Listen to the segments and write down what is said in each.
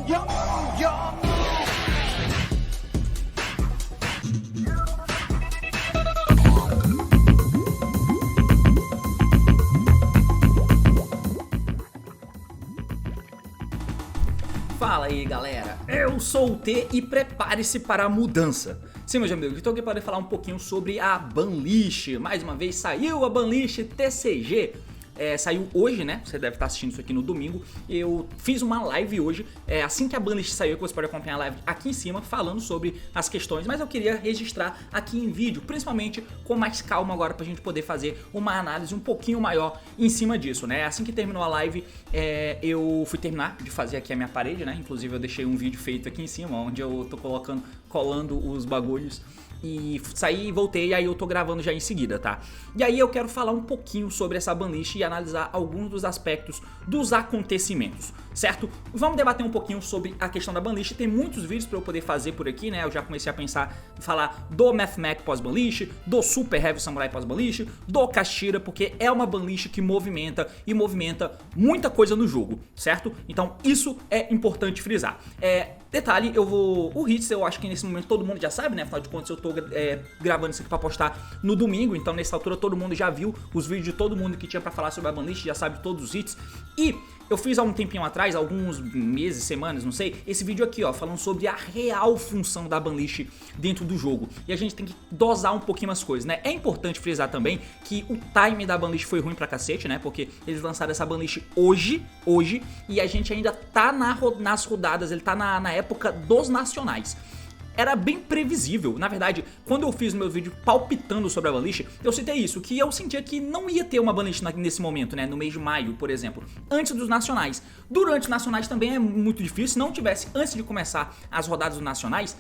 Fala aí galera, eu sou o T e prepare-se para a mudança. Sim, meus amigos, estou aqui para falar um pouquinho sobre a Banlist. Mais uma vez saiu a Banlist TCG. Saiu hoje, né? Você deve estar assistindo isso aqui no domingo. Eu fiz uma live hoje, assim que a Banlist saiu, que você pode acompanhar a live aqui em cima, falando sobre as questões, mas eu queria registrar aqui em vídeo, principalmente com mais calma agora, pra gente poder fazer uma análise um pouquinho maior em cima disso, né? Assim que terminou a live, eu fui terminar de fazer aqui a minha parede, né? Inclusive eu deixei um vídeo feito aqui em cima, onde eu tô colando os bagulhos. E saí e voltei, e aí eu tô gravando já em seguida, tá? E aí eu quero falar um pouquinho sobre essa Banlist e analisar alguns dos aspectos dos acontecimentos, certo? Vamos debater um pouquinho sobre a questão da Banlist. Tem muitos vídeos pra eu poder fazer por aqui, né? Eu já comecei a pensar em falar do Mathmech pós-Banlist, do Super Heavy Samurai pós-Banlist, do Kashtira, porque é uma Banlist que movimenta e movimenta muita coisa no jogo, certo? Então isso é importante frisar. Detalhe, o Hits eu acho que nesse momento todo mundo já sabe, né? Afinal de contas eu tô gravando isso aqui pra postar no domingo, então nessa altura todo mundo já viu os vídeos de todo mundo que tinha pra falar sobre a Banlist, já sabe todos os hits. E eu fiz há um tempinho atrás, alguns meses, semanas, não sei, esse vídeo aqui, ó, falando sobre a real função da Banlist dentro do jogo. E a gente tem que dosar um pouquinho as coisas, né? É importante frisar também que o time da Banlist foi ruim pra cacete, né? Porque eles lançaram essa Banlist hoje, e a gente ainda tá nas rodadas, ele tá na época dos nacionais. Era bem previsível, na verdade, quando eu fiz o meu vídeo palpitando sobre a Banlist, eu citei isso, que eu sentia que não ia ter uma Banlist nesse momento, né, no mês de maio, por exemplo, antes dos nacionais. Durante os nacionais também é muito difícil, se não tivesse antes de começar as rodadas dos nacionais,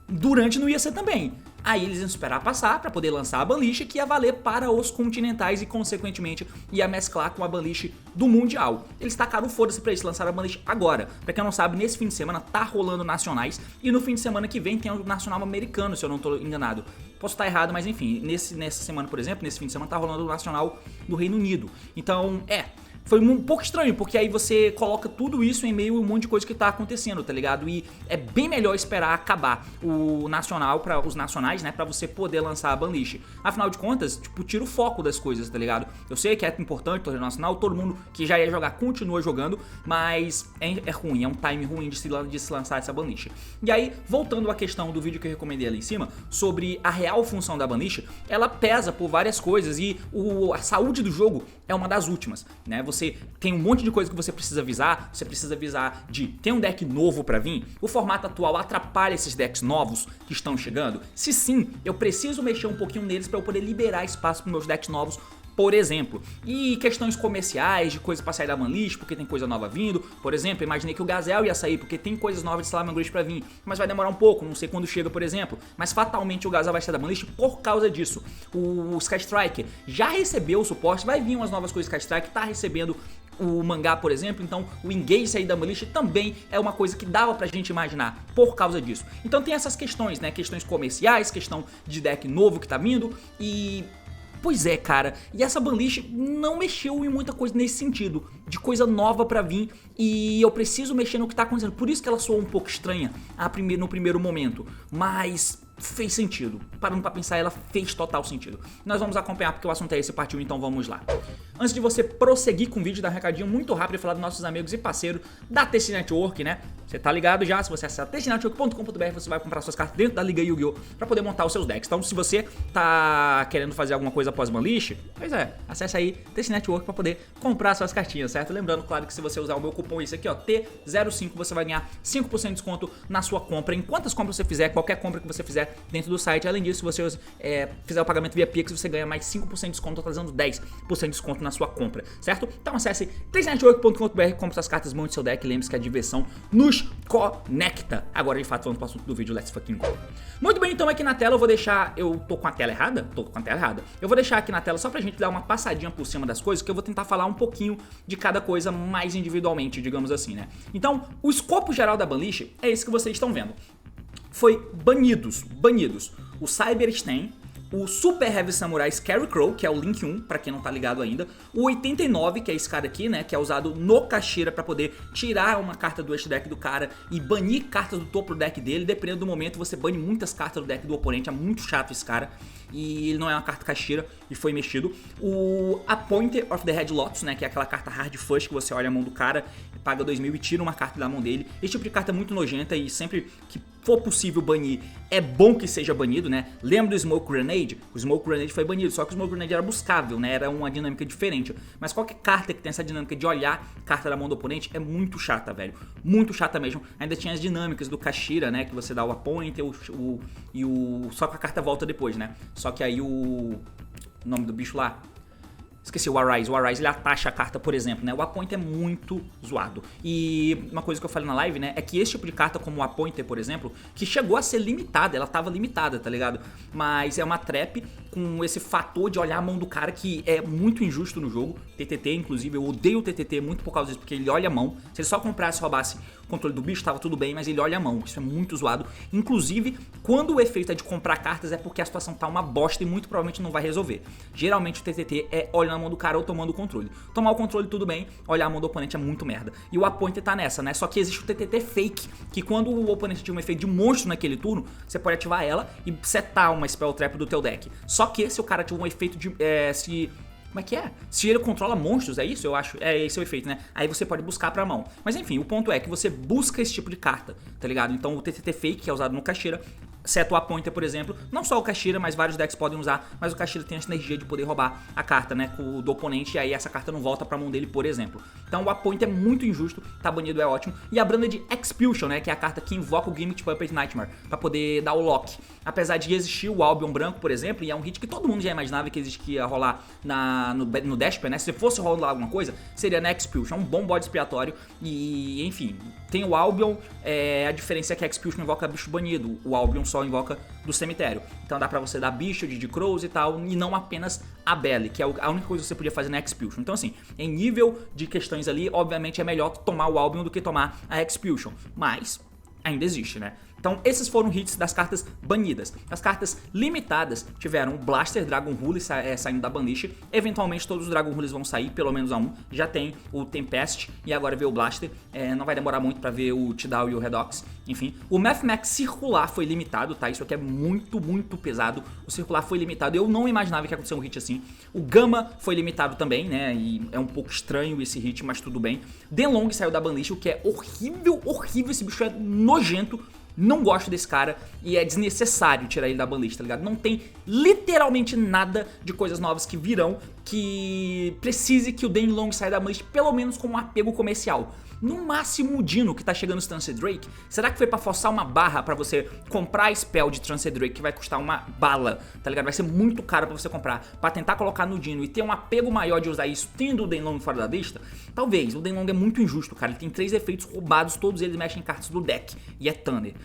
durante não ia ser também. Aí eles iam esperar passar para poder lançar a Banlist, que ia valer para os continentais e consequentemente ia mesclar com a Banlist do Mundial. Eles tacaram foda-se pra isso, lançaram a Banlist agora. Pra quem não sabe, nesse fim de semana tá rolando nacionais e no fim de semana que vem tem o nacional americano, se eu não tô enganado. Posso estar errado, mas enfim, nessa semana, por exemplo, nesse fim de semana tá rolando o nacional do Reino Unido. Então, foi um pouco estranho, porque aí você coloca tudo isso em meio a um monte de coisa que tá acontecendo, tá ligado? E é bem melhor esperar acabar o nacional, os nacionais, né, pra você poder lançar a Banlist. Afinal de contas, tipo, tira o foco das coisas, tá ligado? Eu sei que é importante o torneio nacional, todo mundo que já ia jogar continua jogando, mas é ruim, é um time ruim de se lançar essa Banlist. E aí, voltando à questão do vídeo que eu recomendei ali em cima, sobre a real função da Banlist, ela pesa por várias coisas e a saúde do jogo é uma das últimas, né? Você tem um monte de coisa que você precisa avisar, de ter um deck novo pra vir. O formato atual atrapalha esses decks novos que estão chegando? Se sim, eu preciso mexer um pouquinho neles pra eu poder liberar espaço para meus decks novos, por exemplo. E questões comerciais, de coisa pra sair da Banlist, porque tem coisa nova vindo. Por exemplo, imaginei que o Gazelle ia sair, porque tem coisas novas de Salamangreat pra vir, mas vai demorar um pouco, não sei quando chega, por exemplo. Mas fatalmente o Gazelle vai sair da Banlist por causa disso. O Sky Strike já recebeu o suporte, vai vir umas novas coisas. Sky Strike tá recebendo o mangá, por exemplo, então o Engage sair da Banlist também é uma coisa que dava pra gente imaginar por causa disso. Então tem essas questões, né, questões comerciais, questão de deck novo que tá vindo e... Pois é, cara, e essa Banlist não mexeu em muita coisa nesse sentido, de coisa nova pra vir, e eu preciso mexer no que tá acontecendo, por isso que ela soou um pouco estranha no primeiro momento, mas fez sentido, parando pra pensar, ela fez total sentido. Nós vamos acompanhar porque o assunto é esse, partiu, então vamos lá. Antes de você prosseguir com o vídeo, dar um recadinho muito rápido e falar dos nossos amigos e parceiros da TC Network, né? Você tá ligado já, se você acessar tcnetwork.com.br, você vai comprar suas cartas dentro da Liga Yu-Gi-Oh! Pra poder montar os seus decks. Então se você tá querendo fazer alguma coisa após Banlist, pois acesse aí TC Network pra poder comprar suas cartinhas, certo? Lembrando, claro, que se você usar o meu cupom esse aqui, ó, T05, você vai ganhar 5% de desconto na sua compra, em quantas compras você fizer, qualquer compra que você fizer dentro do site. Além disso, se você fizer o pagamento via Pix, você ganha mais 5% de desconto, totalizando 10% de desconto na sua compra, certo? Então acesse tcnetwork.com.br, compre suas cartas, monte seu deck, lembre-se que a diversão nos conecta. Agora, de fato, vamos para o assunto do vídeo, let's fucking go. Muito bem, então aqui na tela eu vou deixar, eu tô com a tela errada? Tô com a tela errada. Eu vou deixar aqui na tela só pra gente dar uma passadinha por cima das coisas, que eu vou tentar falar um pouquinho de cada coisa mais individualmente, digamos assim, né? Então, o escopo geral da Banlist é esse que vocês estão vendo. Foi banidos o Cyberstain, o Super Heavy Samurai Scarecrow, que é o Link 1, pra quem não tá ligado ainda, o 89, que é esse cara aqui, né, que é usado no Kashira pra poder tirar uma carta do Edge Deck do cara e banir cartas do topo do deck dele. Dependendo do momento, você bane muitas cartas do deck do oponente, é muito chato esse cara. E ele não é uma carta Kashira e foi mexido. O Appointer of the Red Lotus, né, que é aquela carta Hard Flush que você olha a mão do cara, paga 2000 e tira uma carta da mão dele. Esse tipo de carta é muito nojenta e sempre que for possível banir, é bom que seja banido, né? Lembra do Smoke Grenade? O Smoke Grenade foi banido, só que o Smoke Grenade era buscável, né? Era uma dinâmica diferente. Mas qualquer carta que tem essa dinâmica de olhar carta da mão do oponente é muito chata, velho. Muito chata mesmo. Ainda tinha as dinâmicas do Kashira, né? Que você dá o Appointer só que a carta volta depois, né? Só que aí o nome do bicho lá... Esqueci, o Arise. O Arise, ele atacha a carta, por exemplo, né? O Appointer é muito zoado. E uma coisa que eu falei na live, né? É que esse tipo de carta, como o Appointer, por exemplo, que chegou a ser limitada, ela tava limitada, tá ligado? Mas é uma trap com esse fator de olhar a mão do cara que é muito injusto no jogo. TTT, inclusive, eu odeio o TTT muito por causa disso, porque ele olha a mão. Se ele só comprasse e roubasse o controle do bicho, tava tudo bem, mas ele olha a mão. Isso é muito zoado. Inclusive, quando o efeito é de comprar cartas, é porque a situação tá uma bosta e muito provavelmente não vai resolver. Geralmente o TTT é olhando a mão do cara ou tomando o controle. Tomar o controle tudo bem, olhar a mão do oponente é muito merda. E o Appointer tá nessa, né? Só que existe o TTT fake, que quando o oponente tiver um efeito de monstro naquele turno, você pode ativar ela e setar uma Spell Trap do teu deck. Só que se o cara tiver um efeito de... Como é que é? Se ele controla monstros, é isso? Eu acho. É esse o efeito, né? Aí você pode buscar pra mão. Mas enfim, o ponto é que você busca esse tipo de carta, tá ligado? Então o TTT Fake, que é usado no Kashira, seta o Appointer, por exemplo. Não só o Kashira, mas vários decks podem usar. Mas o Kashira tem essa energia de poder roubar a carta, né? Do oponente. E aí essa carta não volta pra mão dele, por exemplo. Então o Appointer é muito injusto. Tá banido, é ótimo. E a Branded Expulsion, né? Que é a carta que invoca o Gimmick Puppet Nightmare pra poder dar o lock. Apesar de existir o Albion branco, por exemplo, e é um hit que todo mundo já imaginava que ia rolar no Dashper, né? Se fosse rolar alguma coisa, seria na Expulsion. É um bom bode expiatório. E, enfim, tem o Albion. A diferença é que a Expulsion invoca bicho banido. O Albion só invoca do cemitério. Então dá pra você dar bicho de Crows e tal, e não apenas a Belly, que é a única coisa que você podia fazer na Expulsion. Então assim, em nível de questões ali, obviamente é melhor tomar o Albion do que tomar a Expulsion. Mas ainda existe, né? Então esses foram hits das cartas banidas. As cartas limitadas tiveram o Blaster, Dragon Rule saindo da banlist. Eventualmente todos os Dragon Rules vão sair, pelo menos a um. Já tem o Tempest e agora veio o Blaster. Não vai demorar muito pra ver o Tidal e o Redox. Enfim, o Mathmax Circular foi limitado, tá? Isso aqui é muito, muito pesado. O Circular foi limitado. Eu não imaginava que ia acontecer um hit assim. O Gama foi limitado também, né? E é um pouco estranho esse hit, mas tudo bem. Denlong saiu da banlist, o que é horrível, horrível. Esse bicho é nojento. Não gosto desse cara e é desnecessário tirar ele da banlist, tá ligado? Não tem literalmente nada de coisas novas que virão que precise que o Denlong saia da banlist, pelo menos com um apego comercial. No máximo o Dino, que tá chegando no Trance Drake. Será que foi pra forçar uma barra pra você comprar a spell de Trance Drake que vai custar uma bala, tá ligado? Vai ser muito caro pra você comprar, pra tentar colocar no Dino e ter um apego maior de usar isso tendo o Denlong fora da lista? Talvez. O Denlong é muito injusto, cara. Ele tem 3 efeitos roubados, todos eles mexem em cartas do deck. E é Thunder.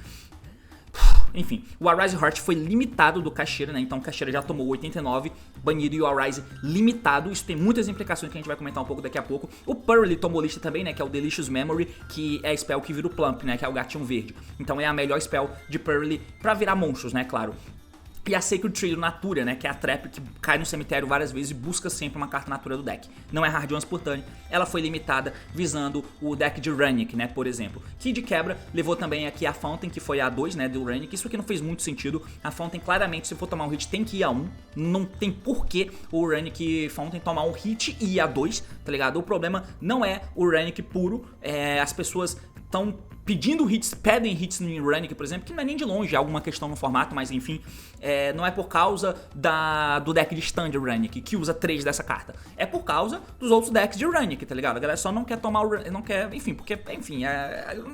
Enfim, o Arise Heart foi limitado do Kashira, né? Então o Kashira já tomou 89, banido, e o Arise limitado. Isso tem muitas implicações que a gente vai comentar um pouco daqui a pouco. O Pearly tomou lista também, né? Que é o Delicious Memory, que é a spell que vira o Plump, né? Que é o gatinho verde. Então é a melhor spell de Pearly pra virar monstros, né? Claro. E a Sacred Tree do Natura, né, que é a trap que cai no cemitério várias vezes e busca sempre uma carta Natura do deck. Não é hard once por turn, ela foi limitada visando o deck de Runic, né, por exemplo. Que de quebra levou também aqui a Fountain, que foi a 2, né, do Runic. Isso aqui não fez muito sentido. A Fountain claramente, se for tomar um hit, tem que ir a 1. Não tem porquê o Runic Fountain tomar um hit e ir a 2, tá ligado? O problema não é o Runic puro, as pessoas estão pedindo hits, pedem hits no Runic, por exemplo, que não é nem de longe, é alguma questão no formato, mas enfim, não é por causa do deck de Stand Runic, que usa 3 dessa carta. É por causa dos outros decks de Runic, tá ligado? A galera só não quer tomar o não quer, enfim, porque, enfim,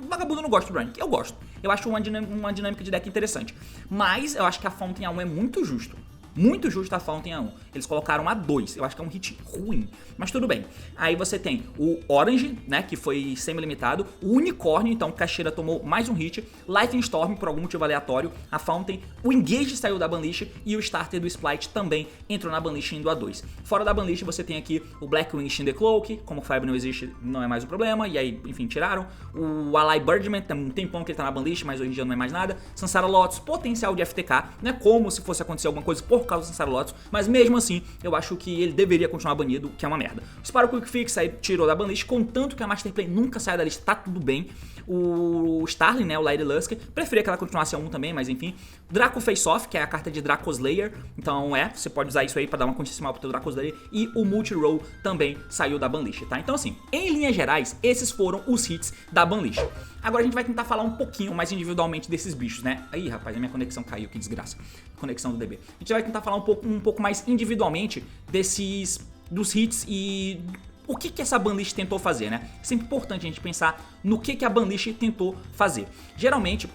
vagabundo não gosta do Runic. Eu gosto. Eu acho uma dinâmica de deck interessante. Mas eu acho que a Fountain A1 é muito justo. Muito justo a Fountain A1. Eles colocaram a 2. Eu acho que é um hit ruim. Mas tudo bem. Aí você tem o Orange, né? Que foi semi-limitado. O Unicórnio, então Kashira tomou mais um hit. Lightning Storm, por algum motivo aleatório. A Fountain. O Engage saiu da banlist. E o Starter do Splight também entrou na banlist indo a 2. Fora da banlist você tem aqui o Blackwing Shin the Cloak. Como o Fire não existe, não é mais um problema. E aí, enfim, tiraram. O Ally Birdman, tem um tempão que ele tá na banlist, mas hoje em dia não é mais nada. Sansara Lotus, potencial de FTK. Não é como se fosse acontecer alguma coisa por causa do Sansara Lotus, mas mesmo assim eu acho que ele deveria continuar banido, que é uma merda. O Spyro Quick Fix aí tirou da banlist, contanto que a Master Play nunca sai da lista, tá tudo bem. O Starling, né, o Lady Lusk, preferia que ela continuasse a 1 também, mas enfim. Draco Face Off, que é a carta de Draco Slayer, então você pode usar isso aí pra dar uma consciência maior pro teu Draco Slayer. E o Multi-Roll também saiu da banlist, tá? Então assim, em linhas gerais, esses foram os hits da banlist. Agora a gente vai tentar falar um pouquinho mais individualmente desses bichos, né? Aí, rapaz, a minha conexão caiu, que desgraça. Conexão do DB. A gente vai tentar falar um pouco mais individualmente dos hits e o que essa banlist tentou fazer, né? É sempre importante a gente pensar no que a banlist tentou fazer. Geralmente,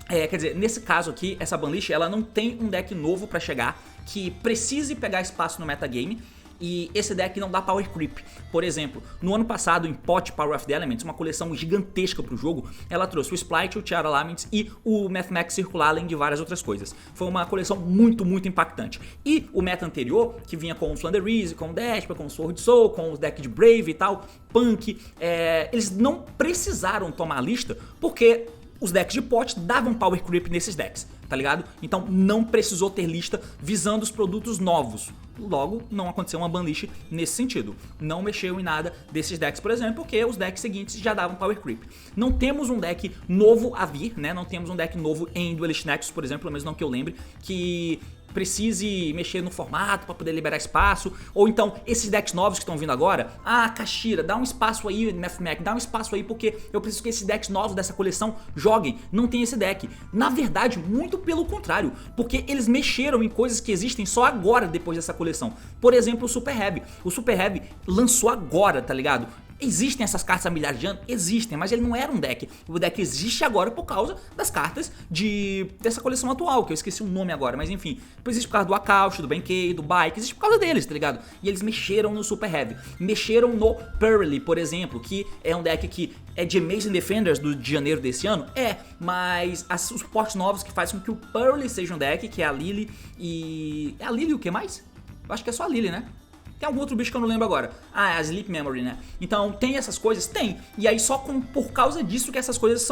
quer dizer, nesse caso aqui, essa banlist, ela não tem um deck novo pra chegar que precise pegar espaço no metagame. E esse deck não dá power creep. Por exemplo, no ano passado, em Pot Power of the Elements, uma coleção gigantesca pro jogo, ela trouxe o Splite, o Tiara Laments e o Mathmech circular, além de várias outras coisas. Foi uma coleção muito, muito impactante. E o meta anterior, que vinha com o Flandreese, com o Despia, com o Sword Soul, com os decks de Brave e tal, Punk, eles não precisaram tomar a lista, porque os decks de pot davam power creep nesses decks, tá ligado? Então não precisou ter lista visando os produtos novos. Logo, não aconteceu uma banlist nesse sentido. Não mexeu em nada desses decks, por exemplo, porque os decks seguintes já davam power creep. Não temos um deck novo a vir, né? Não temos um deck novo em Duelist Nexus, por exemplo, pelo menos não que eu lembre, que precise mexer no formato para poder liberar espaço, ou então esses decks novos que estão vindo agora, Kashira, dá um espaço aí, Mathmech, dá um espaço aí porque eu preciso que esses decks novos dessa coleção joguem. Não tem esse deck. Na verdade, muito pelo contrário, porque eles mexeram em coisas que existem só agora depois dessa coleção. Por exemplo, o Super Heavy. O Super Heavy lançou agora, tá ligado? Existem essas cartas há milhares de anos? Existem, mas ele não era um deck. O deck existe agora por causa das cartas dessa coleção atual, que eu esqueci o nome agora, mas enfim. Existe por causa do Akaushi, do Benkei, do Bike, existe por causa deles, tá ligado? E eles mexeram no Super Heavy. Mexeram no Pearly, por exemplo, que é um deck que é de Amazing Defenders de janeiro desse ano? Mas os suportes novos que fazem com que o Pearly seja um deck, que é a Lily e... É a Lily o que mais? Eu acho que é só a Lily, né? Tem algum outro bicho que eu não lembro agora. É a Sleep Memory, né? Então, tem essas coisas? Tem. E aí, só por causa disso que essas coisas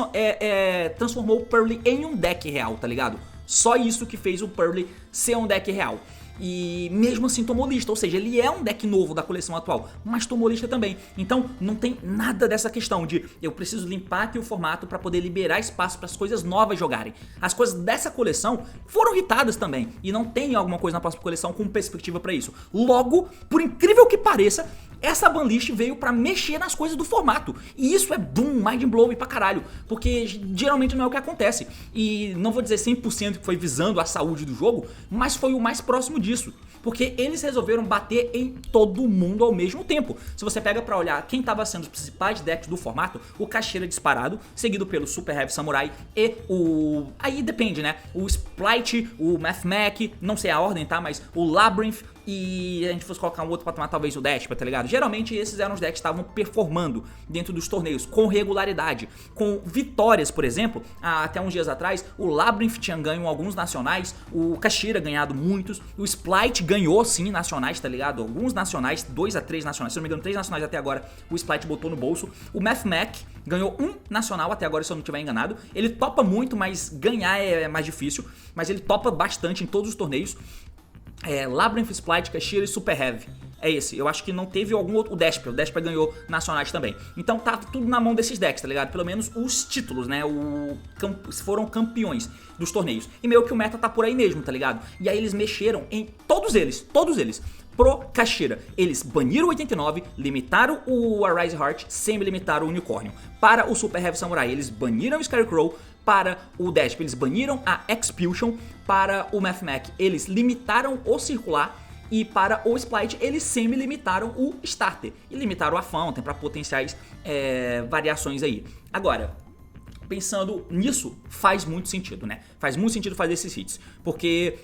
transformou o Pearly em um deck real, tá ligado? Só isso que fez o Pearly ser um deck real. E mesmo assim tomou lista, ou seja, ele é um deck novo da coleção atual, mas tomou lista também. Então não tem nada dessa questão de eu preciso limpar aqui o formato para poder liberar espaço para as coisas novas jogarem. As coisas dessa coleção foram hitadas também e não tem alguma coisa na próxima coleção com perspectiva para isso. Logo, por incrível que pareça, essa banlist veio pra mexer nas coisas do formato. E isso é boom, mind blowing pra caralho. Porque geralmente não é o que acontece. E não vou dizer 100% que foi visando a saúde do jogo, mas foi o mais próximo disso. Porque eles resolveram bater em todo mundo ao mesmo tempo. Se você pega pra olhar quem tava sendo os principais decks do formato, o Kashira disparado, seguido pelo Super Heavy Samurai e o... Aí depende, né? O Splite, o Mathmech, não sei a ordem, tá? Mas o Labyrinth e a gente fosse colocar um outro patamar, talvez o Despia, tá ligado? Geralmente esses eram os decks que estavam performando dentro dos torneios, com regularidade, com vitórias, por exemplo. Até uns dias atrás, o Labyrinth tinha ganho alguns nacionais, o Kashira ganhado muitos, o Splite ganhou sim nacionais, tá ligado? Alguns nacionais, 2 a 3 nacionais, se não me engano 3 nacionais até agora, o Splite botou no bolso. O Mathmech ganhou um nacional até agora, se eu não estiver enganado. Ele topa muito, mas ganhar é mais difícil, mas ele topa bastante em todos os torneios. Labyrinth, Splite, Kashira e Super Heavy. É esse, eu acho que não teve algum outro. O Despia ganhou nacionais também. Então tá tudo na mão desses decks, tá ligado? Pelo menos os títulos, né? Foram campeões dos torneios. E meio que o meta tá por aí mesmo, tá ligado? E aí eles mexeram em todos eles. Pro Kashira, eles baniram o 89, limitaram o Arise Heart, semi-limitaram o Unicórnio. Para o Super Heavy Samurai, eles baniram o Scarecrow. Para o Despia, eles baniram a Expulsion. Para o Mathmech, eles limitaram o Circular. E para o Splite, eles semi-limitaram o Starter. E limitaram a Fountain para potenciais variações aí. Agora, pensando nisso, faz muito sentido, né? Faz muito sentido fazer esses hits. Porque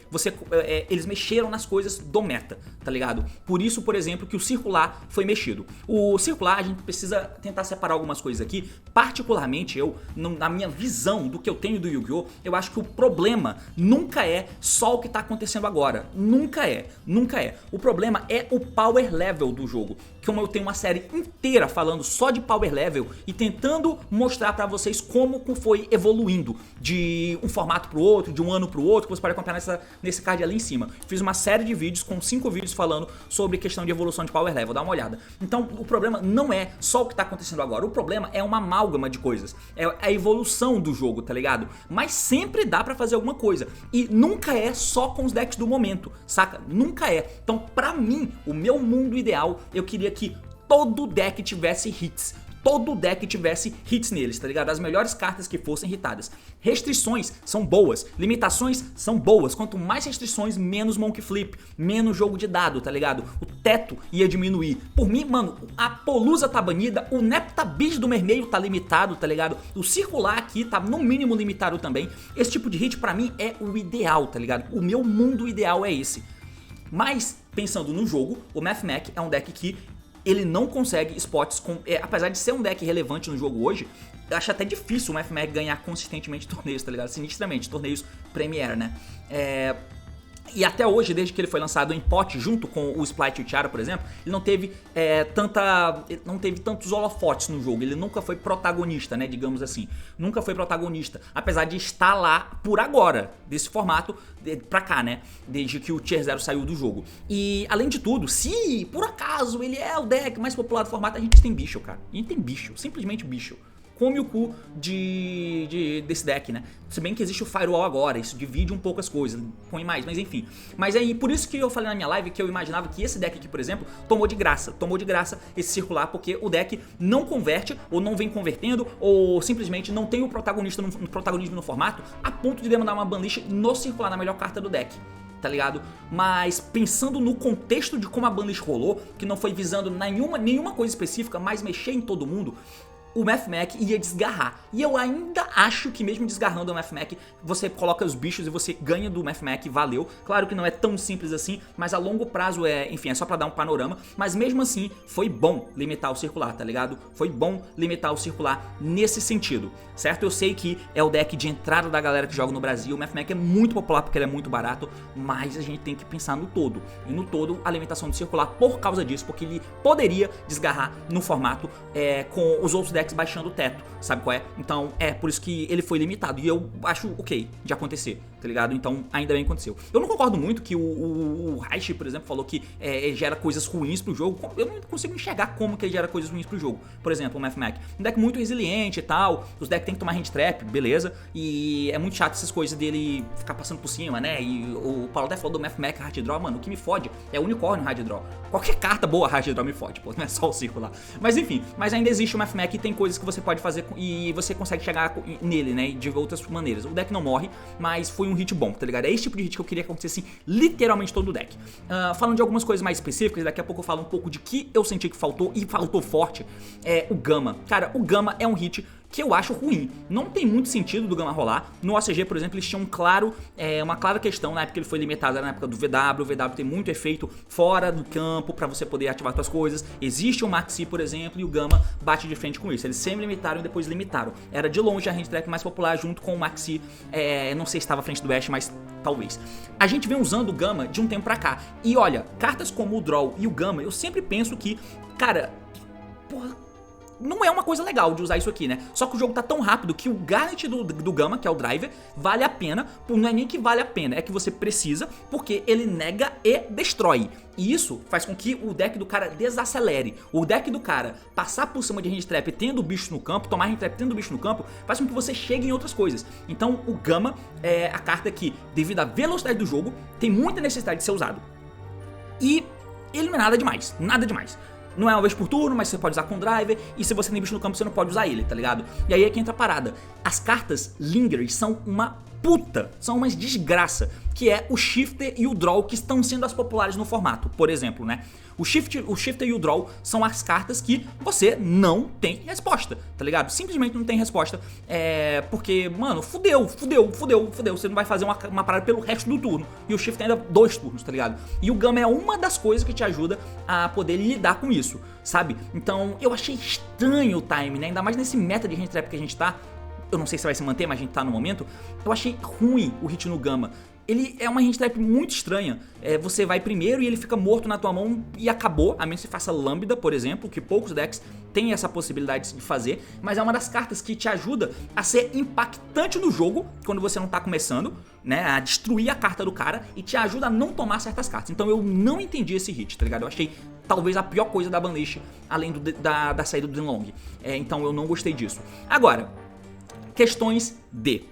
eles mexeram nas coisas do meta, tá ligado? Por isso, por exemplo, que o Circular foi mexido. O Circular, a gente precisa tentar separar algumas coisas aqui. Particularmente, na minha visão do que eu tenho do Yu-Gi-Oh!, eu acho que o problema nunca é só o que tá acontecendo agora. Nunca é. O problema é o power level do jogo. Como eu tenho uma série inteira falando só de power level e tentando mostrar pra vocês como pouco foi evoluindo de um formato pro outro, de um ano pro outro, que você pode acompanhar nesse card ali em cima. Fiz uma série de vídeos com 5 vídeos falando sobre questão de evolução de power level, dá uma olhada. Então o problema não é só o que tá acontecendo agora, o problema é uma amálgama de coisas, é a evolução do jogo, tá ligado? Mas sempre dá pra fazer alguma coisa, e nunca é só com os decks do momento, saca? Nunca é. Então pra mim, o meu mundo ideal, eu queria que todo deck tivesse hits. Todo deck tivesse hits neles, tá ligado? As melhores cartas que fossem hitadas. Restrições são boas, limitações são boas. Quanto mais restrições, menos Monkey Flip, menos jogo de dado, tá ligado? O teto ia diminuir. Por mim, mano, a Polusa tá banida, o Neptabid do Mermeio tá limitado, tá ligado? O Circular aqui tá no mínimo limitado também. Esse tipo de hit pra mim é o ideal, tá ligado? O meu mundo ideal é esse. Mas, pensando no jogo, o Mathmech é um deck que ele não consegue spots com... apesar de ser um deck relevante no jogo hoje, eu acho até difícil o Mathmech ganhar consistentemente torneios, tá ligado? Sinistramente, torneios Premier, né? E até hoje, desde que ele foi lançado em pote junto com o Splight e o Tiara, por exemplo, ele não teve tantos holofotes no jogo. Ele nunca foi protagonista, né, digamos assim. Nunca foi protagonista, apesar de estar lá por agora, desse formato pra cá, né, desde que o Tier 0 saiu do jogo. E além de tudo, se por acaso ele é o deck mais popular do formato, a gente tem bicho, cara. A gente tem bicho, simplesmente bicho. Come o cu desse deck, né? Se bem que existe o Firewall agora, isso divide um pouco as coisas, põe mais, mas enfim. Mas aí, por isso que eu falei na minha live que eu imaginava que esse deck aqui, por exemplo, tomou de graça esse circular, porque o deck não converte, ou não vem convertendo, ou simplesmente não tem o protagonismo no formato, a ponto de demandar uma banlist no circular, na melhor carta do deck. Tá ligado? Mas pensando no contexto de como a banlist rolou, que não foi visando nenhuma coisa específica, mas mexer em todo mundo, o Mathmech ia desgarrar. E eu ainda acho que mesmo desgarrando o Mathmech, você coloca os bichos e você ganha do Mathmech, valeu. Claro que não é tão simples assim, mas a longo prazo enfim, é só pra dar um panorama. Mas mesmo assim, foi bom limitar o circular, tá ligado? Foi bom limitar o circular nesse sentido, certo? Eu sei que é o deck de entrada da galera que joga no Brasil. O Mathmech é muito popular porque ele é muito barato, mas a gente tem que pensar no todo. E no todo, a limitação do circular por causa disso, porque ele poderia desgarrar no formato com os outros decks baixando o teto, sabe qual é? Então por isso que ele foi limitado, e eu acho ok de acontecer, tá ligado? Então ainda bem aconteceu. Eu não concordo muito que o Reich, por exemplo, falou que gera coisas ruins pro jogo. Eu não consigo enxergar como que ele gera coisas ruins pro jogo. Por exemplo, o Mathmech, um deck muito resiliente e tal, os decks tem que tomar hand trap, beleza, e é muito chato essas coisas dele ficar passando por cima, né? E o Paulo até falou do Mathmech hard draw, mano, o que me fode é o unicórnio hard draw. Qualquer carta boa hard draw me fode, pô, não é só o circular. Mas enfim, mas ainda existe o Mathmech e tem coisas que você pode fazer e você consegue chegar nele, né, de outras maneiras. O deck não morre, mas foi um hit bom, tá ligado? É esse tipo de hit que eu queria que acontecesse literalmente todo o deck. Falando de algumas coisas mais específicas, daqui a pouco eu falo um pouco de que eu senti que faltou e faltou forte, o Gamma. Cara, o Gamma é um hit que eu acho ruim. Não tem muito sentido do Gamma rolar. No OCG, por exemplo, eles tinham uma clara questão na época que ele foi limitado, na época do VW. O VW tem muito efeito fora do campo pra você poder ativar suas coisas. Existe o Maxi, por exemplo, e o Gamma bate de frente com isso. Eles sempre limitaram e depois limitaram. Era de longe a hand trap mais popular junto com o Maxi. Não sei se estava à frente do Ash, mas talvez. A gente vem usando o Gamma de um tempo pra cá. E olha, cartas como o Draw e o Gamma, eu sempre penso que, cara, porra, não é uma coisa legal de usar isso aqui, né? Só que o jogo tá tão rápido que o Garnet do Gamma, que é o driver, vale a pena. Não é nem que vale a pena, é que você precisa, porque ele nega e destrói. E isso faz com que o deck do cara desacelere. O deck do cara passar por cima de hand trap tendo bicho no campo, tomar hand trap tendo bicho no campo, faz com que você chegue em outras coisas. Então o Gamma é a carta que, devido à velocidade do jogo, tem muita necessidade de ser usado. E ele não é nada demais, nada demais. Não é uma vez por turno, mas você pode usar com driver. E se você tem bicho no campo, você não pode usar ele, tá ligado? E aí é que entra a parada. As cartas Lingers são uma puta, são uma desgraça, que é o Shifter e o Draw, que estão sendo as populares no formato, por exemplo, né? O Shifter e o Draw são as cartas que você não tem resposta, tá ligado? Simplesmente não tem resposta, porque, mano, fudeu, você não vai fazer uma parada pelo resto do turno, e o Shifter ainda 2 turnos, tá ligado? E o Gamma é uma das coisas que te ajuda a poder lidar com isso, sabe? Então, eu achei estranho o time, né? Ainda mais nesse meta de hand trap que a gente tá. Eu não sei se vai se manter, mas a gente tá no momento. Eu achei ruim o hit no Gamma. ele é uma hand trap muito estranha. Você vai primeiro e ele fica morto na tua mão e acabou, a menos que você faça Lambda, por exemplo, que poucos decks têm essa possibilidade de fazer, mas é uma das cartas que te ajuda a ser impactante no jogo quando você não tá começando, né, a destruir a carta do cara e te ajuda a não tomar certas cartas. Então eu não entendi esse hit, tá ligado? Eu achei talvez a pior coisa da Banlish, além da saída do Denlong. Então eu não gostei disso. Agora, questões de...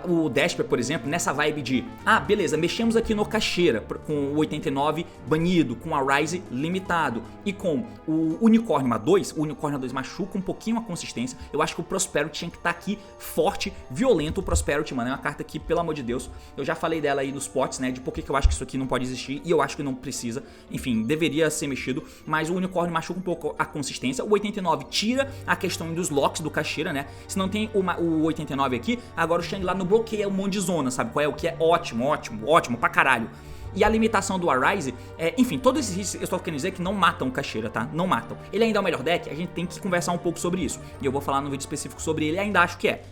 o Desper, por exemplo, nessa vibe de beleza, mexemos aqui no Cacheira com o 89 banido, com a Rise limitado e com o Unicórnio A2. O Unicórnio A2 machuca um pouquinho a consistência. Eu acho que o Prosperity tinha que estar aqui forte, violento. O Prosperity, mano, é uma carta que, pelo amor de Deus, eu já falei dela aí nos pots, né, de por que eu acho que isso aqui não pode existir e eu acho que não precisa. Enfim, deveria ser mexido, mas o Unicórnio machuca um pouco a consistência. O 89 tira a questão dos locks do Cacheira, né, se não tem o 89 aqui, agora o Shangri-La não bloqueia um monte de zona, sabe qual é? O que é ótimo, ótimo, ótimo pra caralho. E a limitação do Arise, enfim, todos esses hits eu estou querendo dizer que não matam o Cacheira, tá? Não matam. Ele ainda é o melhor deck? A gente tem que conversar um pouco sobre isso. E eu vou falar no vídeo específico sobre ele, ainda acho que é.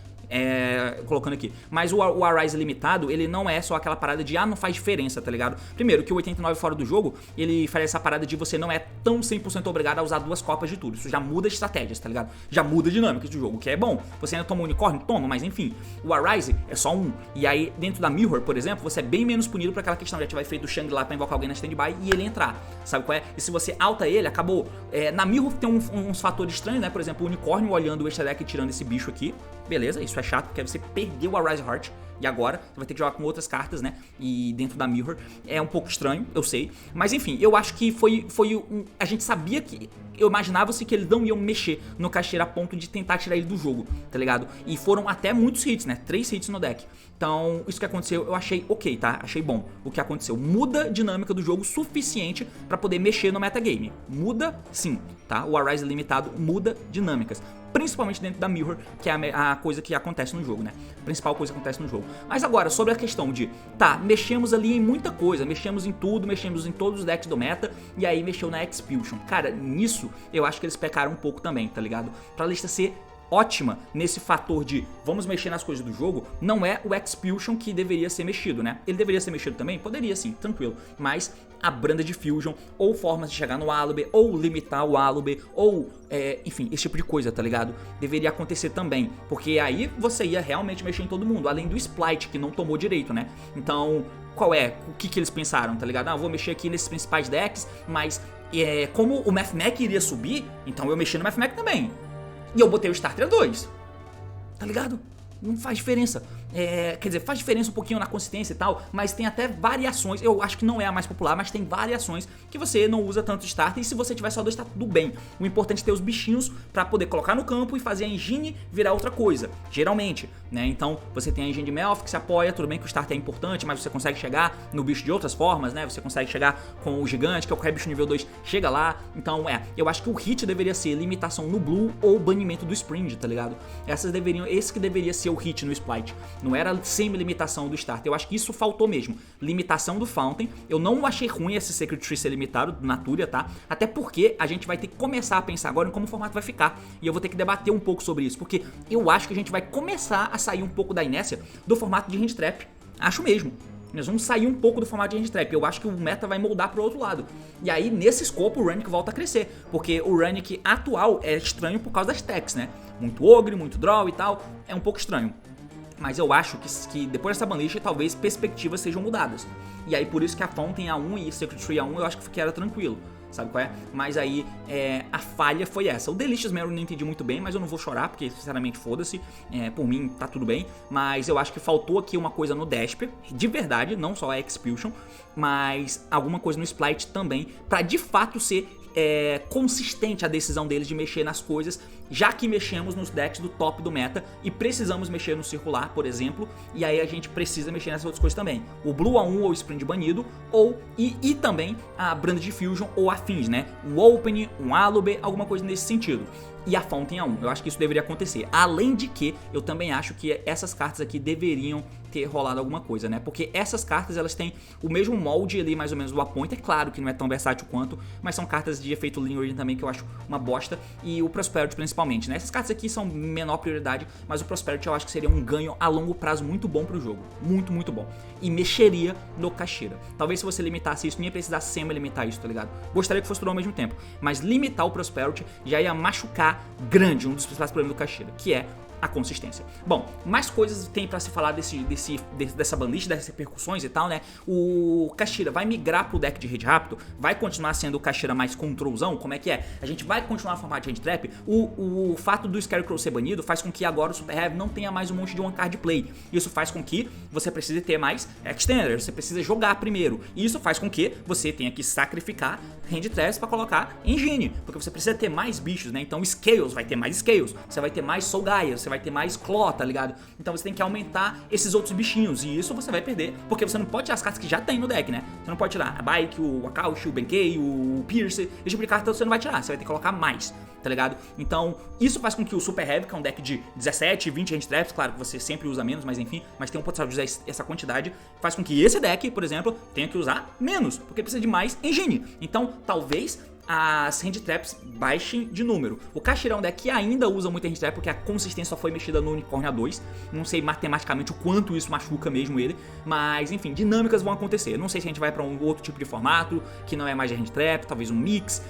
Colocando aqui. Mas o Arise limitado, ele não é só aquela parada de não faz diferença, tá ligado? Primeiro, que o 89 fora do jogo, ele faz essa parada de você não é tão 100% obrigado a usar duas copas de tudo. Isso já muda as estratégias, tá ligado? Já muda a dinâmica do jogo, que é bom. Você ainda toma um unicórnio? Toma, mas enfim. O Arise é só um. E aí, dentro da Mirror, por exemplo, você é bem menos punido pra aquela questão de ativar efeito do Shangri-La pra invocar alguém na standby e ele entrar. Sabe qual é? E se você alta ele, acabou. Na Mirror tem uns fatores estranhos, né? Por exemplo, o unicórnio olhando o extra deck e tirando esse bicho aqui. Beleza, isso é chato, porque você perdeu a Rise Heart e agora você vai ter que jogar com outras cartas, né? E dentro da Mirror é um pouco estranho, eu sei. Mas enfim, eu acho que a gente sabia que... Eu imaginava-se que eles não iam mexer no Cacheira a ponto de tentar tirar ele do jogo, tá ligado? E foram até muitos hits, né? 3 hits no deck. Então, isso que aconteceu, eu achei ok, tá? Achei bom o que aconteceu. Muda a dinâmica do jogo suficiente pra poder mexer no metagame. Muda, sim, tá? O Arise limitado muda dinâmicas. Principalmente dentro da Mirror, que é a coisa que acontece no jogo, né? A principal coisa que acontece no jogo. Mas agora, sobre a questão de, mexemos ali em muita coisa, mexemos em tudo, mexemos em todos os decks do meta, e aí mexeu na Expulsion. Cara, nisso, eu acho que eles pecaram um pouco também, tá ligado? Pra lista ser ótima nesse fator de vamos mexer nas coisas do jogo, não é o Expulsion que deveria ser mexido, né? Ele deveria ser mexido também? Poderia sim, tranquilo. Mas a Branda de Fusion, ou formas de chegar no Alube, ou limitar o Alube, ou, enfim, esse tipo de coisa, tá ligado? Deveria acontecer também, porque aí você ia realmente mexer em todo mundo, além do Splight, que não tomou direito, né? Então, qual é? O que eles pensaram, tá ligado? Eu vou mexer aqui nesses principais decks, mas como o Mathmech iria subir, então eu mexi no Mathmech também. E eu botei o Starter 2, tá ligado? Não faz diferença. Quer dizer, faz diferença um pouquinho na consistência e tal, mas tem até variações. Eu acho que não é a mais popular, mas tem variações que você não usa tanto starter. E se você tiver só dois, tá tudo bem. O importante é ter os bichinhos pra poder colocar no campo e fazer a engine virar outra coisa, geralmente, né? Então você tem a engine de Melf que se apoia. Tudo bem que o starter é importante, mas você consegue chegar no bicho de outras formas, né? Você consegue chegar com o gigante, que é o bicho nível 2, chega lá. Então eu acho que o hit deveria ser limitação no Blue ou banimento do Spring, tá ligado? Esse que deveria ser o hit no Splight. Não era semi-limitação do starter. Eu acho que isso faltou mesmo. Limitação do Fountain. Eu não achei ruim esse Sacred Tree ser limitado na Túria, tá? Até porque a gente vai ter que começar a pensar agora em como o formato vai ficar. E eu vou ter que debater um pouco sobre isso. Porque eu acho que a gente vai começar a sair um pouco da inércia do formato de Hand Trap. Acho mesmo. Nós vamos sair um pouco do formato de Hand Trap. Eu acho que o meta vai moldar pro outro lado. E aí, nesse escopo, o Runic volta a crescer. Porque o Runic atual é estranho por causa das techs, né? Muito ogre, muito draw e tal. É um pouco estranho. Mas eu acho que depois dessa banlist, talvez perspectivas sejam mudadas. E aí, por isso que a Fountain A1 e Sacred Tree A1 eu acho que era tranquilo. Sabe qual é? Mas aí, a falha foi essa. O Delicious Mary eu não entendi muito bem, mas eu não vou chorar, porque sinceramente foda-se. Por mim, tá tudo bem. Mas eu acho que faltou aqui uma coisa no Desper, de verdade, não só a Expulsion, mas alguma coisa no Splight também, pra de fato ser consistente a decisão deles de mexer nas coisas, já que mexemos nos decks do top do meta e precisamos mexer no circular, por exemplo, e aí a gente precisa mexer nessas outras coisas também. O Blue A1 ou o Sprint banido, e também a Brand de Fusion ou afins, né? Um Open, um Alube, alguma coisa nesse sentido. E a Fountain A1, eu acho que isso deveria acontecer. Além de que, eu também acho que essas cartas aqui deveriam ter rolado alguma coisa, né? Porque essas cartas, elas têm o mesmo molde ali, mais ou menos, do Appoint. É claro que não é tão versátil quanto, mas são cartas de efeito Lingering também que eu acho uma bosta. E o Prosperity principalmente, né? Essas cartas aqui são menor prioridade, mas o Prosperity eu acho que seria um ganho a longo prazo muito bom pro jogo. Muito, muito bom. E mexeria no Kashtira. Talvez se você limitasse isso, nem ia precisar sempre limitar isso, tá ligado? Gostaria que fosse tudo ao mesmo tempo, mas limitar o Prosperity já ia machucar grande um dos principais problemas do Kashtira, que é a consistência. Bom, mais coisas tem pra se falar dessa banlist, dessas repercussões e tal, né? O Kashtira vai migrar pro deck de Red Raptor, vai continuar sendo o Kashtira mais controlzão, como é que é? A gente vai continuar a formato de Hand Trap. O fato do Scarecrow ser banido faz com que agora o Super Heavy não tenha mais um monte de one card play. Isso faz com que você precise ter mais Extender, você precisa jogar primeiro. E isso faz com que você tenha que sacrificar Hand Traps pra colocar Engine, porque você precisa ter mais bichos, né? Então Scales vai ter mais Scales, você vai ter mais Soul Gaia, você vai ter mais Claw, tá ligado? Então você tem que aumentar esses outros bichinhos, e isso você vai perder, porque você não pode tirar as cartas que já tem no deck, né? Você não pode tirar a Bike, o Akaushi, o Benkei, o Pierce, esse tipo de carta você não vai tirar, você vai ter que colocar mais, tá ligado? Então isso faz com que o Super Heavy, que é um deck de 17, 20 Hand Traps, claro que você sempre usa menos, mas enfim, mas tem um potencial de usar essa quantidade, faz com que esse deck, por exemplo, tenha que usar menos, porque precisa de mais Engine. Então talvez as Hand Traps baixem de número. O Kashtira é um deck que ainda usa muito Hand Trap, porque a consistência só foi mexida no Unicórnio A2. Não sei matematicamente o quanto isso machuca mesmo ele, mas enfim, dinâmicas vão acontecer. Não sei se a gente vai pra um outro tipo de formato, que não é mais de Hand Trap, talvez um mix,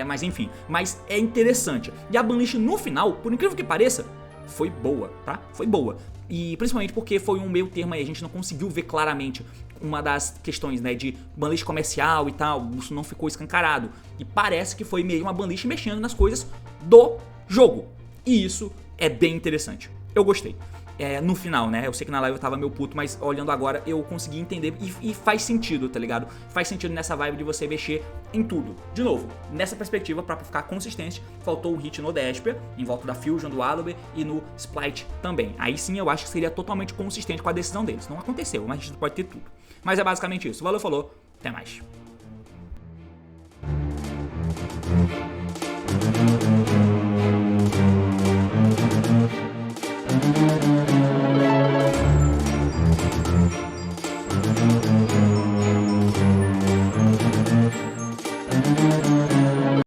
mas enfim. Mas é interessante. E a banlist no final, por incrível que pareça, foi boa, tá? Foi boa. E principalmente porque foi um meio termo aí, a gente não conseguiu ver claramente uma das questões, né, de banlist comercial e tal, isso não ficou escancarado. E parece que foi meio uma banlist mexendo nas coisas do jogo. E isso é bem interessante. Eu gostei. No final, né, eu sei que na live eu tava meio puto, mas olhando agora eu consegui entender e faz sentido, tá ligado? Faz sentido nessa vibe de você mexer em tudo. De novo, nessa perspectiva, pra ficar consistente, faltou o hit no Despia, em volta da Fusion, do Alobe e no Splight também. Aí sim eu acho que seria totalmente consistente com a decisão deles. Não aconteceu, mas a gente pode ter tudo. Mas é basicamente isso. Valeu, falou, até mais.